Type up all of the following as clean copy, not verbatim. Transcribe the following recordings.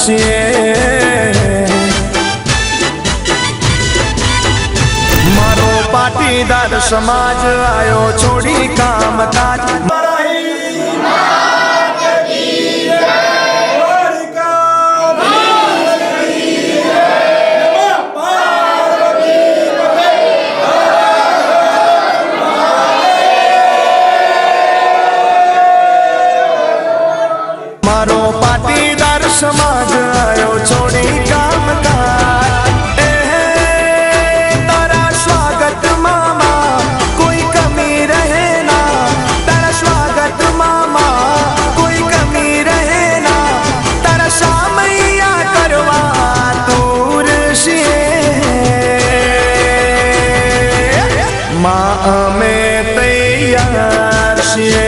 છીએ। મારો પાટીદાર સમાજ આયો છોડી કામકાજ। मारो पाटीदार समाज आयो छोड़ी कामकाज। तारा स्वागत मामा कोई कमी रहे ना, तारा स्वागत मामा कोई कमी रहे ना, तारा सामैया करवा दूर से माँ में तैयार से।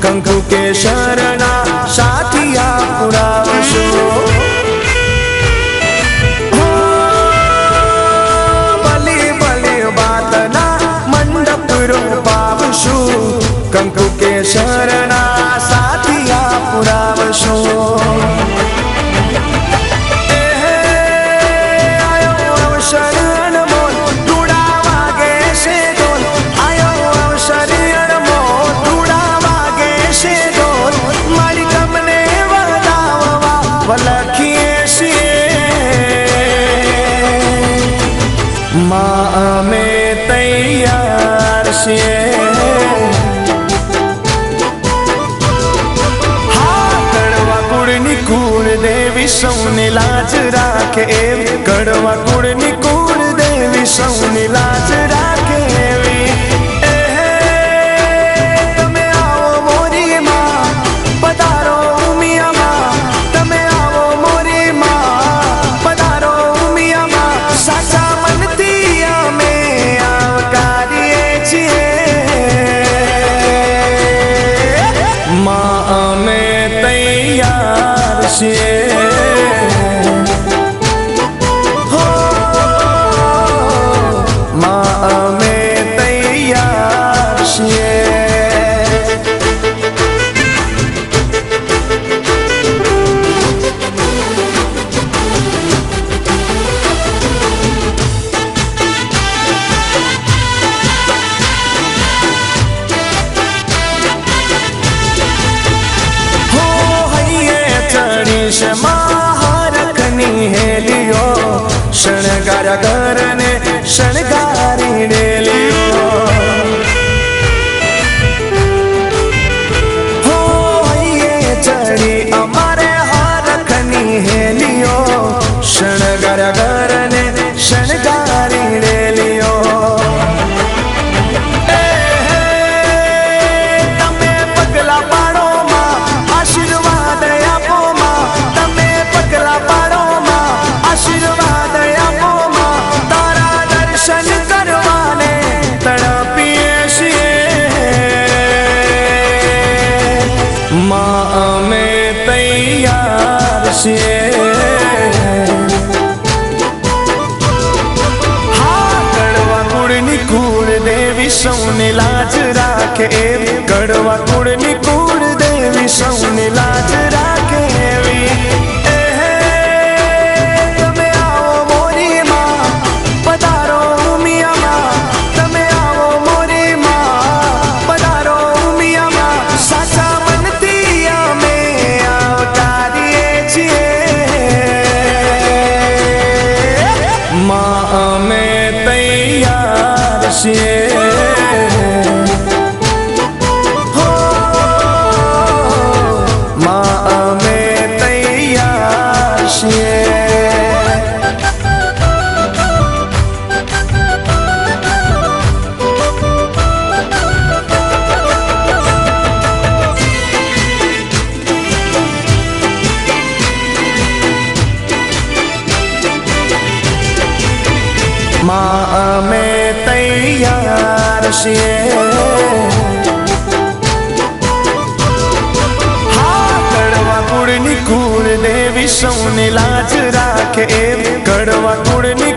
कंकु के शरणा साथिया पुरावशो। भली भली बात ना मंडप रूपावशो, कंकु के शरणा साथिया पुरावशो। माँ में तैयार से कड़वा कुड़नी कूड़ देवी सौनी लाज राखे। कड़वा कुड़नी कूड़ देवी सौनी लाज राखे। तमे आओ मोरी माँ पधारो मिया माँ, तमे आओ मोरी माँ पधारो मिया माँ। साचा माँ में तैयार से हो, माँ में तैयार से। महारखनी हेलियो शणगार घर ने शणगारी ने लियो। हो ये चढ़ी हमारे हारखनी हेलियो शणगार घर ने शणगारी ने लियो। तमे पगला पाड़ो माँ आशीर्वाद आपो माँ, तमे पगला पाड़ो माँ आशीर्वाद आपो माँ। तारा दर्शन करवाने तड़पिए છીએ। माँ में तैयार છીએ। कड़वा कुड़नी कूड़ देवी सौनी लाज राखे। कड़वा कुड़नी कूड़ देवी सौनी लाज राखे। तमे आओ मोरी माँ पधारो मिया माँ, तमे आओ मोरी माँ पधारो मिया माँ। साचा मनतिया में आवकारिए છીએ। माँ में तैयार છીએ। माँ में तैयार છીએ કડવા કુળની કુળ દેવી સૌને લાજ રાખે એમ કડવા કુળની